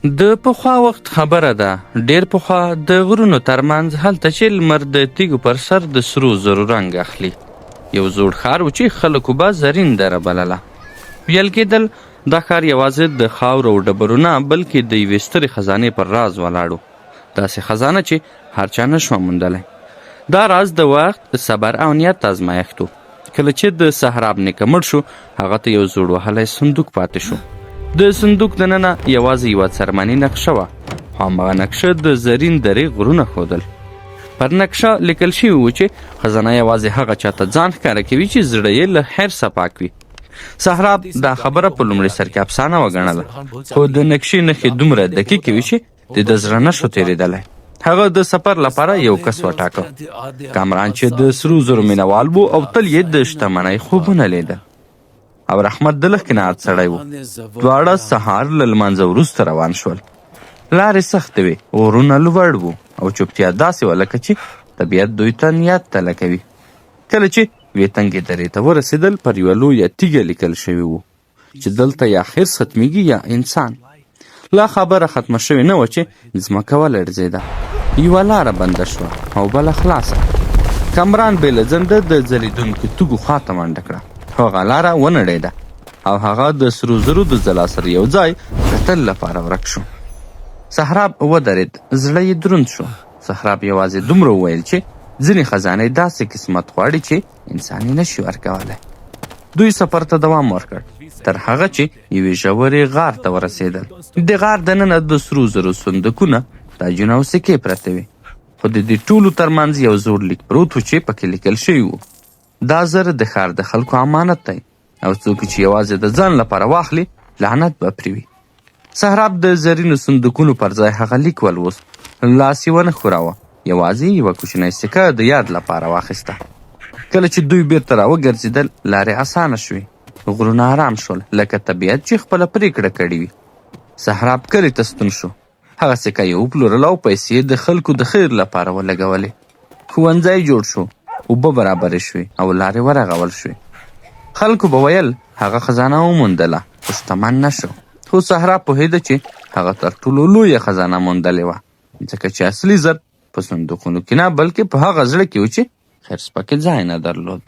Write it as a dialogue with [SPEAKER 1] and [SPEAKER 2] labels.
[SPEAKER 1] د پخوا وخت خبره ده، ډیر پخوا د غرونو ترمنځ هلته چې لمر د تیږو پر سر د سرو زرو رنګ اخلي، یو زوړ ښار و چې خلکو به زرین دره بلله. ویل کېدل دا ښار یوازې د خاورو او ډبرو نه بلکې د یوې سترې خزانې پر راز ولاړ و، داسې خزانه چې هر چا نشوه موندلی. دا راز د وخت، صبر او نیت ازمایښت و. کله چې د صحراب نیکه مړ شو، هغه ته یو زوړ وهلی صندوق پاتې شو. د صندوق دننه یوازې یوه څرمنې نقشه وه، خو همغه نقشه د زرین درې غرونه ښودل. پر نقشه لیکل شوي و چې خزانه یوازې هغه چاته ځان ښکاره کوي چې زړه یې له حرصه پاک وي. صحراب دا خبره په لومړي سر کې افسانه وګڼله، خو د نقشې نښې دومره دقیقې وي چې د زړه نشو تېرېدلی. هغه د سفر لپاره یو کس وټاکه، کامران چې د سرو زرو مینهوال و او تل یې د شتمنۍ خوبونه لیدل. او رحمت د لږ قناعت سړی و. دواړه سهار له لمانځه وروسته روان شول. لارې سختې وې، غرونه لوړ وو او چوپتیا داسې وه لکه چې طبیعت دوی ته نیت تله کوي. کله چې یوې تنګې درې ته ورسېدل، پر یوه لویه تیږه لیکل شوي وو چې دلته یا حرص ختمیږي یا انسان. لا خبره ختمه شوې نه وه چې ځمکه ولړزېده، یوه لاره بنده شوه او بله خلاصه. کامران بې له ځنډه د ځلېدونکو تیږو خواته منډه کړه. هغه لاره ونړېده او هغه د سرو زرو د ځلا سره یو ځای د تل لپاره ورک شو. صحراب ودرېد، زړه یې دروند شو. صحراب یوازې دومره وویل چې ځینې خزانې داسې قسمت غواړي چې انسان یې نشي ورکولی. دوی سفر ته دوام ورکړ تر هغه چې یوې ژورې غار ته ورسېدل. د غار دننه د سرو زرو صندوقونه، تاجونه او سکې پرته وې، خو د دې ټولو ترمنځ یو زوړ لیک پروت و چې پکې لیکل شوي وو: دا زر د ښار د خلکو امانت دی او څوک چې یوازې د ځان لپاره واخلي، لعنت به پرې وي. صحراب د زرینو صندوقونو پر ځای هغه لیک ولوست. لاس یې ونه ښوراوه، یوازې یوه کوچنۍ سکه د یاد لپاره واخیسته. کله چې دوی بیرته راوګرځېدل، لارې اسانه شوې، غرونه آرام شول لکه طبیعت چې خپله پرېکړه کړې وي. صحراب کلي ته ستون شو. هغه سکه یې وپلورله او پیسې د خلکو د خیر لپاره ولګولې. ښوونځی جوړ شو، اوبه برابرې شوې او لارې ورغول شوې. خلکو به ویل هغه خزانه وموندله، خو شتمن نه شو. خو صحراب پوهېده چې هغه تر ټولو لویه خزانه موندلې وه، ځکه چې اصلي زر په صندوقونو کې نه بلکې په هغه زړه کې و چې حرص پکې ځای نه درلود.